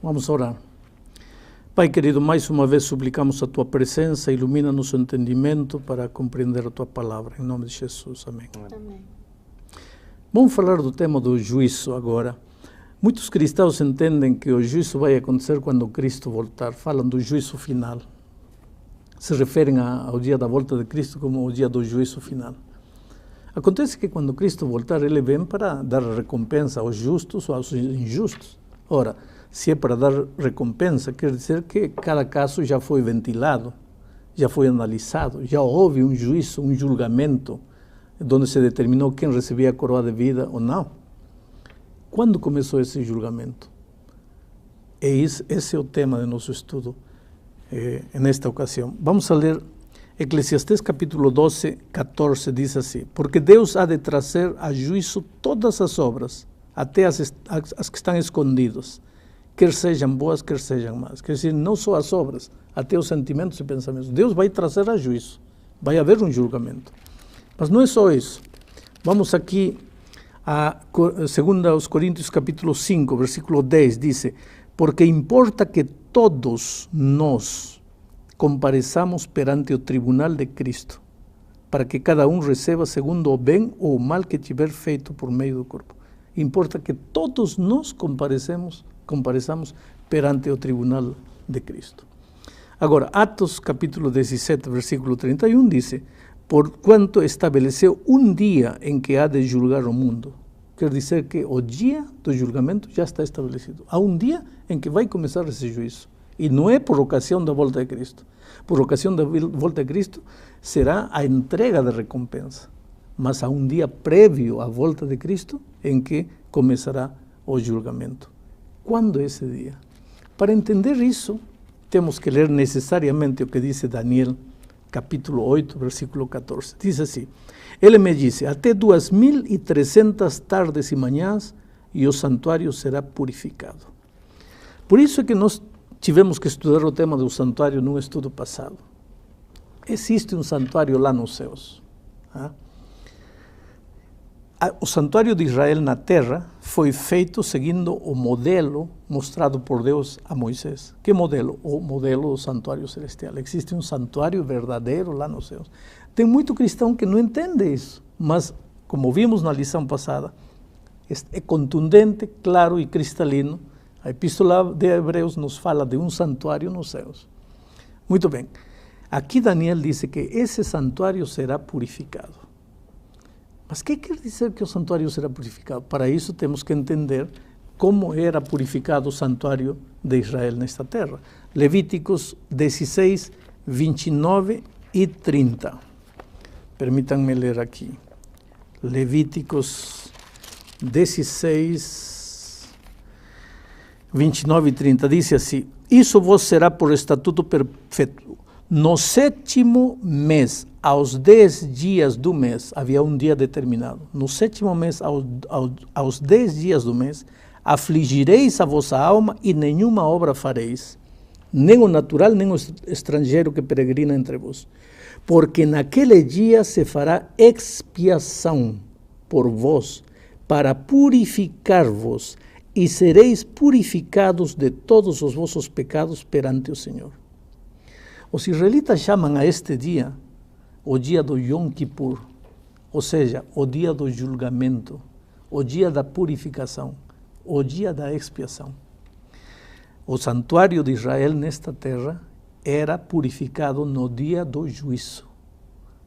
Vamos orar. Pai querido, mais uma vez suplicamos a Tua presença, ilumina nosso entendimento para compreender a Tua palavra. Em nome de Jesus, amém. Amém. Vamos falar do tema do juízo agora. Muitos cristãos entendem que o juízo vai acontecer quando Cristo voltar. Falam do juízo final. Se referem ao dia da volta de Cristo como o dia do juízo final. Acontece que quando Cristo voltar, Ele vem para dar recompensa aos justos ou aos injustos. Ora, se é para dar recompensa, quer dizer que cada caso já foi ventilado, já foi analisado, já houve um juízo, um julgamento, onde se determinou quem recebia a coroa de vida ou não. Quando começou esse julgamento? Esse é o tema de nosso estudo nesta ocasião. Vamos a ler Eclesiastés capítulo 12, 14, diz assim: porque Deus há de trazer a juízo todas as obras, até as que estão escondidas, quer sejam boas, quer sejam más. Quer dizer, não só as obras, até os sentimentos e pensamentos. Deus vai trazer a juízo, vai haver um julgamento. Mas não é só isso. Vamos aqui a 2 Coríntios capítulo 5, versículo 10, diz: porque importa que todos nós compareçamos perante o tribunal de Cristo, para que cada um receba segundo o bem ou o mal que tiver feito por meio do corpo. Importa que todos nós compareçamos perante o tribunal de Cristo. Agora, Atos capítulo 17, versículo 31, diz: por quanto estabeleceu um dia em que há de julgar o mundo. Quer dizer que o dia do julgamento já está estabelecido. Há um dia em que vai começar esse juízo. E não é por ocasião da volta de Cristo. Por ocasião da volta de Cristo será a entrega da recompensa. Mas há um dia prévio à volta de Cristo em que começará o julgamento. Quando é esse dia? Para entender isso, temos que ler necessariamente o que diz Daniel, capítulo 8, versículo 14. Diz assim: ele me disse, até 2300 tardes e manhãs, e o santuário será purificado. Por isso é que nós tivemos que estudar o tema do santuário num estudo passado. Existe um santuário lá nos céus. O santuário de Israel na terra foi feito seguindo o modelo mostrado por Deus a Moisés. Que modelo? O modelo do santuário celestial. Existe um santuário verdadeiro lá nos céus. Tem muito cristão que não entende isso, mas, como vimos na lição passada, é contundente, claro e cristalino. A Epístola de Hebreus nos fala de um santuário nos céus. Muito bem. Aqui Daniel diz que esse santuário será purificado. Mas o que quer dizer que o santuário será purificado? Para isso temos que entender como era purificado o santuário de Israel nesta terra. Levíticos 16, 29 e 30. Permítanme ler aqui. Levíticos 16, 29 e 30. Diz assim: isso vos será por estatuto perpétuo. No 7º mês, aos 10 dias do mês, havia um dia determinado. No 7º mês, aos 10 dias do mês, afligireis a vossa alma e nenhuma obra fareis, nem o natural, nem o estrangeiro que peregrina entre vós. Porque naquele dia se fará expiação por vós, para purificar-vos, e sereis purificados de todos os vossos pecados perante o Senhor. Os israelitas chamam a este dia o dia do Yom Kippur, ou seja, o dia do julgamento, o dia da purificação, o dia da expiação. O santuário de Israel nesta terra era purificado no dia do juízo,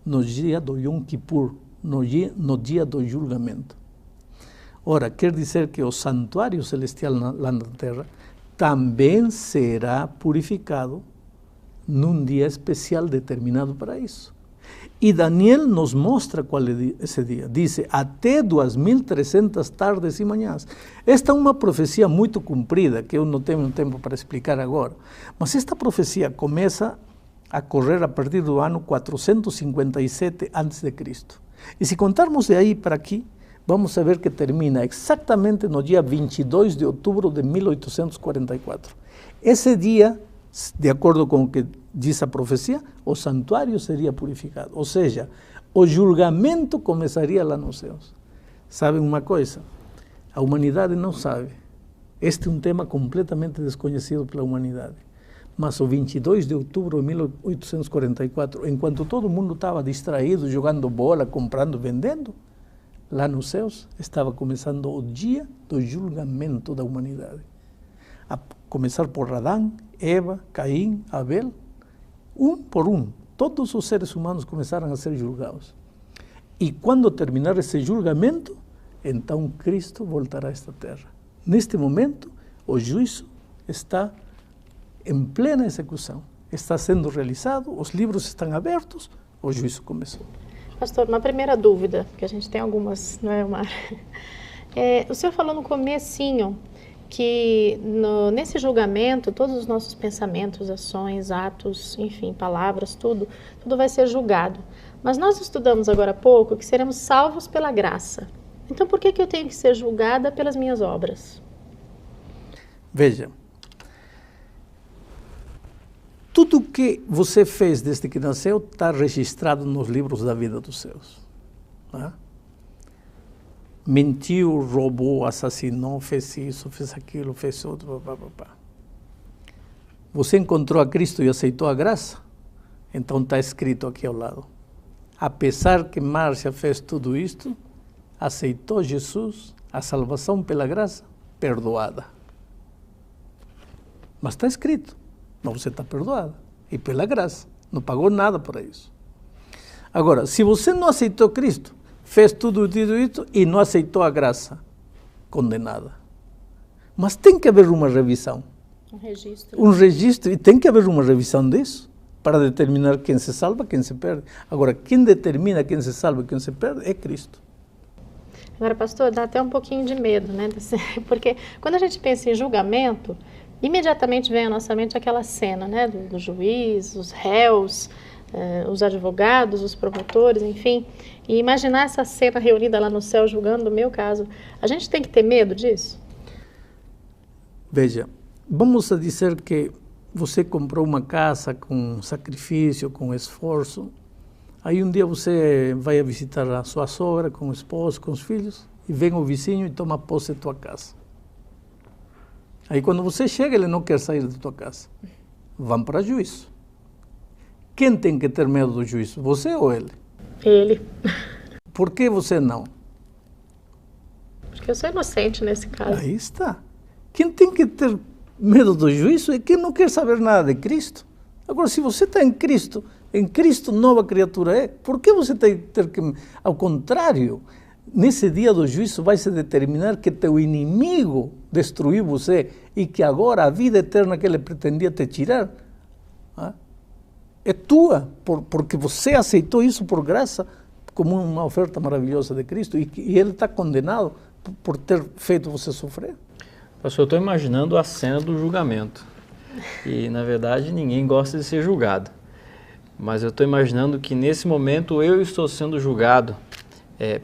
no dia do Yom Kippur, no dia do julgamento. Ora, quer dizer que o santuário celestial lá na terra também será purificado num dia especial determinado para isso. E Daniel nos mostra qual é esse dia. Diz, até 2300 tardes e manhãs. Esta é uma profecia muito comprida, que eu não tenho tempo para explicar agora. Mas esta profecia começa a correr a partir do ano 457 a.C. E se contarmos de aí para aqui, vamos ver que termina exatamente no dia 22 de outubro de 1844. Esse dia, de acordo com o que diz a profecia, o santuário seria purificado. Ou seja, o julgamento começaria lá nos céus. Sabem uma coisa? A humanidade não sabe, Este é um tema completamente desconhecido pela humanidade. Mas o 22 de outubro de 1844, enquanto todo mundo estava distraído, jogando bola, comprando, vendendo, lá nos céus estava começando o dia do julgamento da humanidade. A começar por Adão, Eva, Caim, Abel, um por um. Todos os seres humanos começaram a ser julgados. E quando terminar esse julgamento, então Cristo voltará a esta terra. Neste momento, o juízo está em plena execução. Está sendo realizado, os livros estão abertos, o juízo começou. Pastor, uma primeira dúvida, que a gente tem algumas, não é, Omar? O senhor falou no comecinho que nesse julgamento, todos os nossos pensamentos, ações, atos, enfim, palavras, tudo vai ser julgado. Mas nós estudamos agora há pouco que seremos salvos pela graça. Então, por que eu tenho que ser julgada pelas minhas obras? Veja, tudo que você fez desde que nasceu está registrado nos livros da vida dos céus. Tá? Mentiu, roubou, assassinou, fez isso, fez aquilo, fez outro, Você encontrou a Cristo e aceitou a graça? Então está escrito aqui ao lado. Apesar que Márcia fez tudo isto, aceitou Jesus, a salvação pela graça, perdoada. Mas está escrito, mas você está perdoada, e pela graça, não pagou nada para isso. Agora, se você não aceitou Cristo, fez tudo isso e não aceitou a graça, condenada. Mas tem que haver uma revisão. Um registro. Um registro, e tem que haver uma revisão disso, para determinar quem se salva, quem se perde. Agora, quem determina quem se salva e quem se perde é Cristo. Agora, pastor, dá até um pouquinho de medo, né? Porque quando a gente pensa em julgamento, imediatamente vem à nossa mente aquela cena, né? Do juiz, os réus, os advogados, os promotores, enfim. E imaginar essa cena reunida lá no céu julgando o meu caso. A gente tem que ter medo disso? Veja, vamos a dizer que você comprou uma casa com sacrifício, com esforço. Aí um dia você vai a visitar a sua sogra com o esposo, com os filhos, e vem o vizinho e toma posse da tua casa. Aí quando você chega, ele não quer sair da tua casa. Vão para juízo. Quem tem que ter medo do juízo? Você ou ele? Ele. Por que você não? Porque eu sou inocente nesse caso. Aí está. Quem tem que ter medo do juízo é quem não quer saber nada de Cristo. Agora, se você está em Cristo nova criatura é, por que você tem que ter que... Ao contrário, nesse dia do juízo vai se determinar que teu inimigo destruiu você e que agora a vida eterna que ele pretendia te tirar é tua, porque você aceitou isso por graça, como uma oferta maravilhosa de Cristo, e ele está condenado por ter feito você sofrer. Pastor, eu estou imaginando a cena do julgamento. E, na verdade, ninguém gosta de ser julgado. Mas eu estou imaginando que, nesse momento, eu estou sendo julgado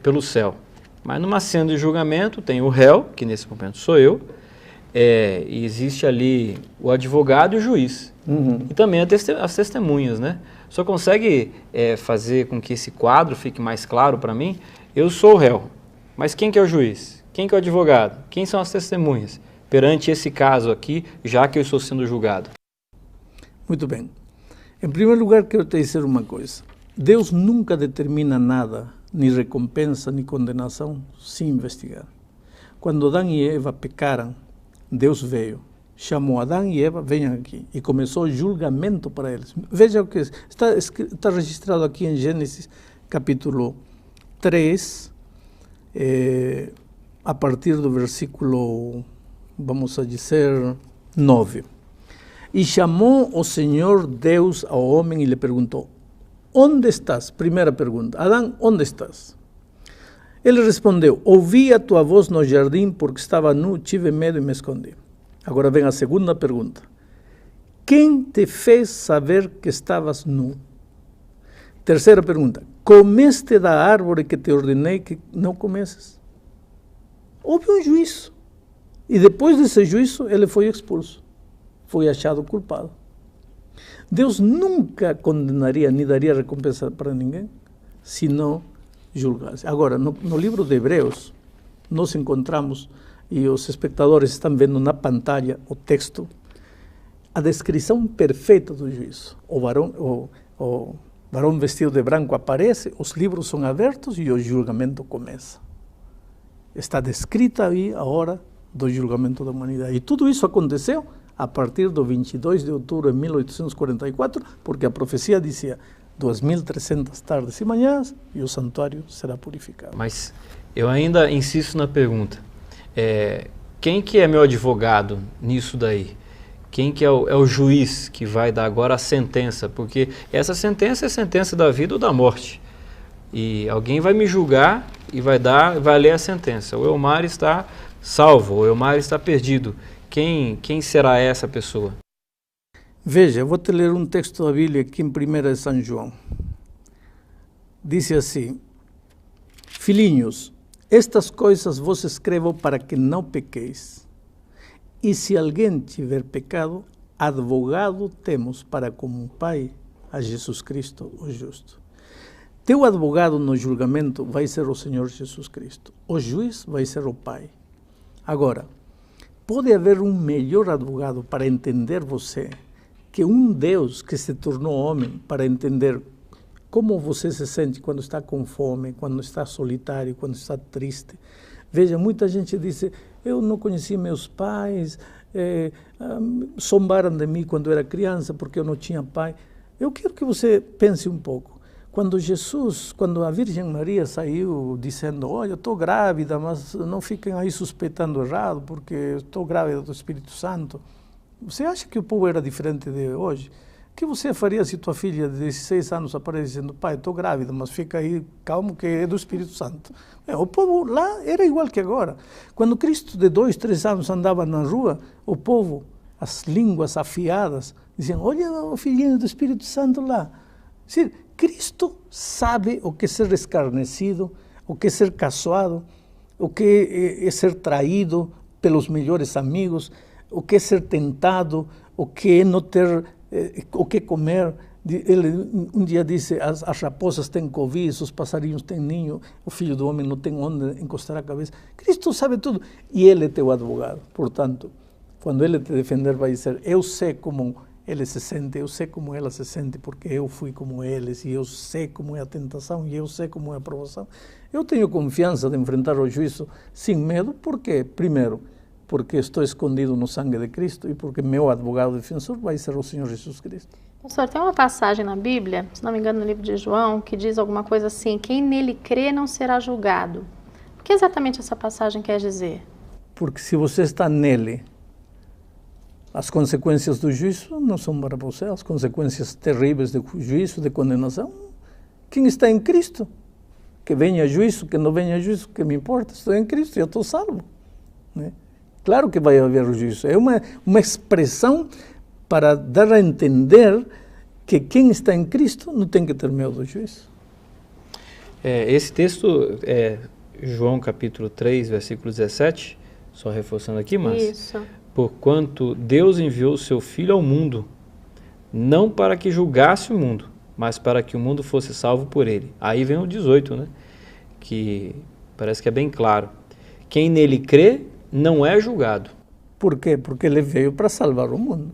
pelo céu. Mas, numa cena de julgamento, tem o réu, que nesse momento sou eu, e existe ali o advogado e o juiz. Uhum. E também as testemunhas, né? Só consegue fazer com que esse quadro fique mais claro para mim? Eu sou o réu, mas quem que é o juiz? Quem que é o advogado? Quem são as testemunhas? Perante esse caso aqui, já que eu estou sendo julgado. Muito bem. Em primeiro lugar, quero te dizer uma coisa. Deus nunca determina nada, nem recompensa, nem condenação, sem investigar. Quando Adão e Eva pecaram, Deus veio, chamou Adão e Eva, venham aqui, e começou o julgamento para eles. Veja o que está registrado aqui em Gênesis, capítulo 3, a partir do versículo, vamos a dizer, 9. E chamou o Senhor Deus ao homem e lhe perguntou, onde estás? Primeira pergunta, Adão, onde estás? Ele respondeu, ouvi a tua voz no jardim porque estava nu, tive medo e me escondi. Agora vem a segunda pergunta, quem te fez saber que estavas nu? Terceira pergunta, comeste da árvore que te ordenei que não comesses? Houve um juízo. E depois desse juízo, ele foi expulso. Foi achado culpado. Deus nunca condenaria, nem daria recompensa para ninguém, se não julgasse. Agora, no livro de Hebreus, nós encontramos e os espectadores estão vendo na pantalla o texto, a descrição perfeita do juízo. O varão vestido de branco aparece, os livros são abertos e o julgamento começa. Está descrita aí a hora do julgamento da humanidade. E tudo isso aconteceu a partir do 22 de outubro de 1844, porque a profecia dizia 2.300 tardes e manhãs e o santuário será purificado. Mas eu ainda insisto na pergunta. Quem que é meu advogado nisso daí? Quem que é o juiz que vai dar agora a sentença? Porque essa sentença é a sentença da vida ou da morte. E alguém vai me julgar e vai ler a sentença. O Elmar está salvo, o Elmar está perdido. Quem será essa pessoa? Veja, eu vou te ler um texto da Bíblia aqui em 1 de São João. Diz assim: Filhinhos, estas coisas vos escrevo para que não pequeis. E se alguém tiver pecado, advogado temos para com o Pai, a Jesus Cristo, o justo. Teu advogado no julgamento vai ser o Senhor Jesus Cristo. O juiz vai ser o Pai. Agora, pode haver um melhor advogado para entender você que um Deus que se tornou homem para entender como você se sente quando está com fome, quando está solitário, quando está triste. Veja, muita gente diz, eu não conheci meus pais, zombaram de mim quando era criança porque eu não tinha pai. Eu quero que você pense um pouco. Quando a Virgem Maria saiu dizendo, olha, eu estou grávida, mas não fiquem aí suspeitando errado porque estou grávida do Espírito Santo. Você acha que o povo era diferente de hoje? O que você faria se tua filha de 16 anos aparece dizendo, pai, estou grávida, mas fica aí calmo que é do Espírito Santo? O povo lá era igual que agora. Quando Cristo de 2, 3 anos andava na rua, o povo, as línguas afiadas, diziam, olha o filhinho do Espírito Santo lá. Cristo sabe o que é ser escarnecido, o que é ser caçoado, o que é ser traído pelos melhores amigos, o que é ser tentado, o que é não ter o que comer. Ele um dia disse, as raposas têm covis, os passarinhos têm ninho, o filho do homem não tem onde encostar a cabeça. Cristo sabe tudo e ele é teu advogado. Portanto, quando ele te defender, vai dizer, eu sei como ele se sente, eu sei como ela se sente, porque eu fui como eles, e eu sei como é a tentação, e eu sei como é a provação. Eu tenho confiança de enfrentar o juízo sem medo, porque, primeiro, porque estou escondido no sangue de Cristo, e porque meu advogado defensor vai ser o Senhor Jesus Cristo. Pastor, tem uma passagem na Bíblia, se não me engano no livro de João, que diz alguma coisa assim, quem nele crê não será julgado. O que exatamente essa passagem quer dizer? Porque se você está nele, as consequências do juízo não são para você, as consequências terríveis do juízo, de condenação. Quem está em Cristo, que venha juízo, que não venha juízo, que me importa, estou em Cristo e eu estou salvo. Né? Claro que vai haver o juízo. É uma expressão para dar a entender que quem está em Cristo não tem que ter medo do juízo. Esse texto é João capítulo 3, versículo 17, só reforçando aqui, mas... Isso. Porquanto Deus enviou o seu Filho ao mundo, não para que julgasse o mundo, mas para que o mundo fosse salvo por ele. Aí vem o 18, né? Que parece que é bem claro. Quem nele crê não é julgado. Por quê? Porque ele veio para salvar o mundo.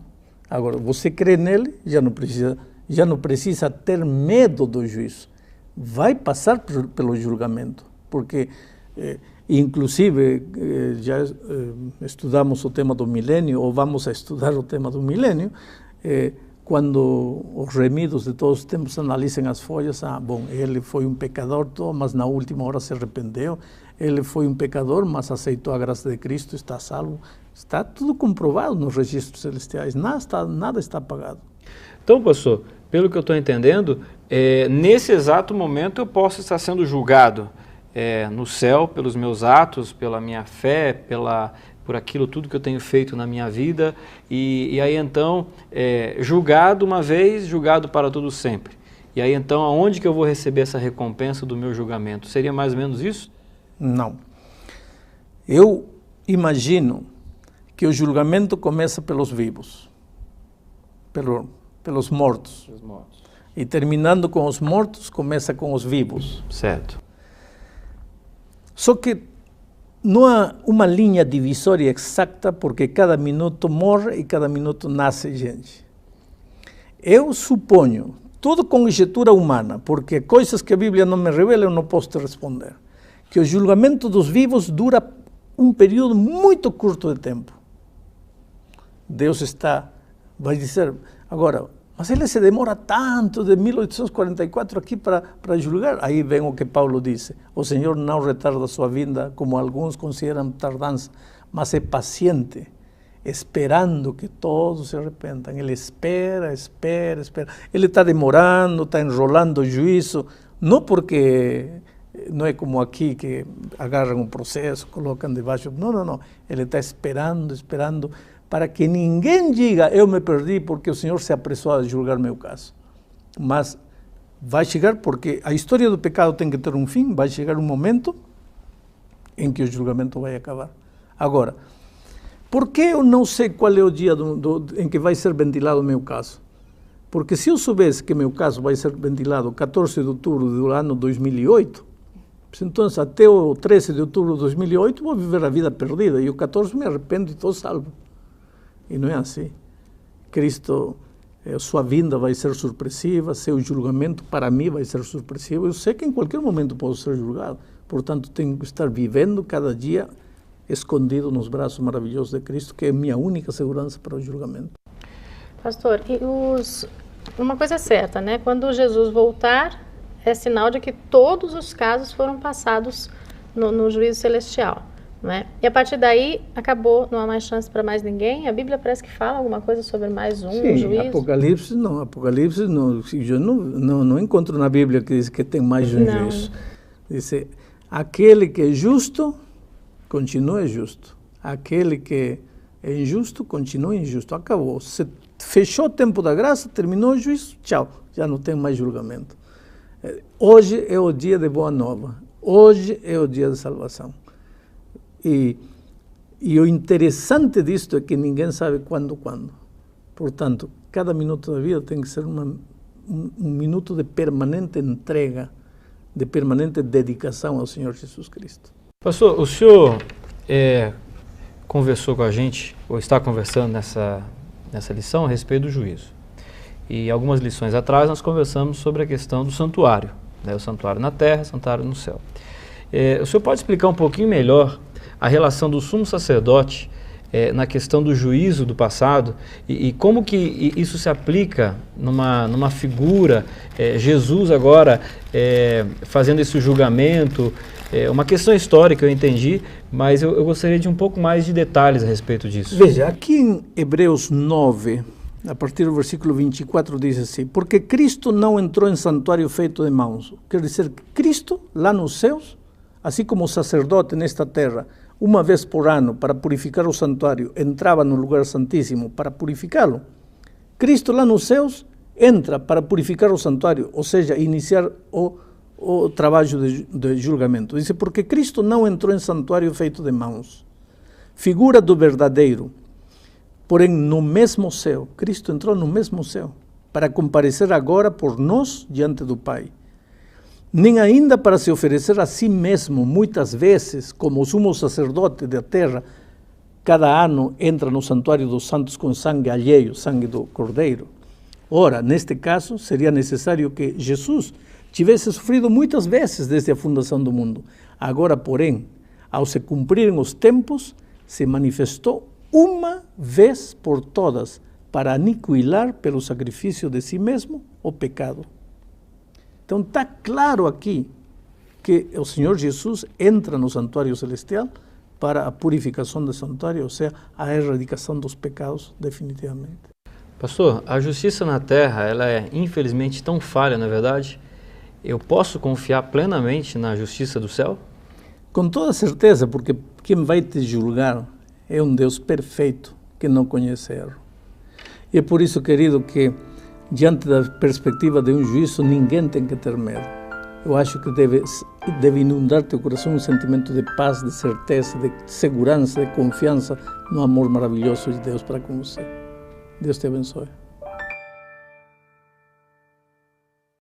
Agora, você crê nele, já não precisa ter medo do juízo. Vai passar pelo julgamento, porque... inclusive, já estudamos o tema do milênio, ou vamos a estudar o tema do milênio, quando os remidos de todos os tempos analisem as folhas, bom, ele foi um pecador, mas na última hora se arrependeu, ele foi um pecador, mas aceitou a graça de Cristo, está salvo. Está tudo comprovado nos registros celestiais, nada está apagado. Então, pastor, pelo que eu estou entendendo, nesse exato momento eu posso estar sendo julgado, no céu, pelos meus atos, pela minha fé, por aquilo tudo que eu tenho feito na minha vida, e aí então, julgado uma vez, julgado para todo sempre. E aí então, aonde que eu vou receber essa recompensa do meu julgamento? Seria mais ou menos isso? Não. Eu imagino que o julgamento começa pelos vivos, pelos mortos. Os mortos. E terminando com os mortos, começa com os vivos. Certo. Só que não há uma linha divisória exata, porque cada minuto morre e cada minuto nasce gente. Eu suponho, tudo conjectura humana, porque coisas que a Bíblia não me revela eu não posso te responder, que o julgamento dos vivos dura um período muito curto de tempo. Deus vai dizer, agora, mas ele se demora tanto, de 1844 aqui para julgar. Aí vem o que Paulo disse, o Senhor não retarda sua vinda, como alguns consideram tardança, mas é paciente, esperando que todos se arrependam. Ele espera. Ele está demorando, está enrolando o juízo, não porque não é como aqui que agarram um processo, colocam debaixo. Não. Ele está esperando, para que ninguém diga, eu me perdi porque o Senhor se apressou a julgar meu caso. Mas vai chegar, porque a história do pecado tem que ter um fim, vai chegar um momento em que o julgamento vai acabar. Agora, por que eu não sei qual é o dia em que vai ser ventilado o meu caso? Porque se eu soubesse que meu caso vai ser ventilado 14 de outubro do ano 2008, então até o 13 de outubro de 2008 vou viver a vida perdida, e o 14 me arrependo e estou salvo. E não é assim. Cristo, sua vinda vai ser surpressiva, seu julgamento para mim vai ser surpressivo. Eu sei que em qualquer momento posso ser julgado, portanto tenho que estar vivendo cada dia escondido nos braços maravilhosos de Cristo, que é minha única segurança para o julgamento. Pastor, uma coisa é certa, né? Quando Jesus voltar, é sinal de que todos os casos foram passados no juízo celestial. Não é? E a partir daí, acabou, não há mais chance para mais ninguém. A Bíblia parece que fala alguma coisa sobre mais um juízo. Apocalipse não, eu não encontro na Bíblia que diz que tem mais um juízo. Diz, aquele que é justo, continua justo. Aquele que é injusto, continua injusto. Acabou. Se fechou o tempo da graça, terminou o juízo, tchau, já não tem mais julgamento. Hoje é o dia de boa nova. Hoje é o dia de salvação. E o interessante disto é que ninguém sabe quando. Portanto, cada minuto da vida tem que ser um minuto de permanente entrega, de permanente dedicação ao Senhor Jesus Cristo. Pastor, o senhor conversou com a gente, ou está conversando nessa lição a respeito do juízo. E algumas lições atrás nós conversamos sobre a questão do santuário, né? O santuário na terra, o santuário no céu. O senhor pode explicar um pouquinho melhor a relação do sumo sacerdote na questão do juízo do passado e como que isso se aplica numa figura, Jesus agora fazendo esse julgamento, uma questão histórica eu entendi, mas eu gostaria de um pouco mais de detalhes a respeito disso. Veja, aqui em Hebreus 9, a partir do versículo 24 diz assim, porque Cristo não entrou em santuário feito de mãos, quer dizer que Cristo lá nos céus, assim como o sacerdote nesta terra, uma vez por ano, para purificar o santuário, entrava no lugar santíssimo para purificá-lo. Cristo lá nos céus entra para purificar o santuário, ou seja, iniciar o trabalho de julgamento. Diz, porque Cristo não entrou em santuário feito de mãos, figura do verdadeiro, porém no mesmo céu. Cristo entrou no mesmo céu, para comparecer agora por nós diante do Pai. Nem ainda para se oferecer a si mesmo, muitas vezes, como o sumo sacerdote da terra, cada ano entra no santuário dos santos com sangue alheio, sangue do Cordeiro. Ora, neste caso, seria necessário que Jesus tivesse sofrido muitas vezes desde a fundação do mundo. Agora, porém, ao se cumprirem os tempos, se manifestou uma vez por todas para aniquilar pelo sacrifício de si mesmo o pecado. Então está claro aqui que o Senhor Jesus entra no santuário celestial para a purificação do santuário, ou seja, a erradicação dos pecados definitivamente. Pastor, a justiça na terra, ela é infelizmente tão falha, não é verdade? Eu posso confiar plenamente na justiça do céu? Com toda certeza, porque quem vai te julgar é um Deus perfeito que não conhece erro. E é por isso, querido, que diante da perspectiva de um juízo, ninguém tem que ter medo. Eu acho que deve inundar teu coração um sentimento de paz, de certeza, de segurança, de confiança no amor maravilhoso de Deus para com você. Deus te abençoe.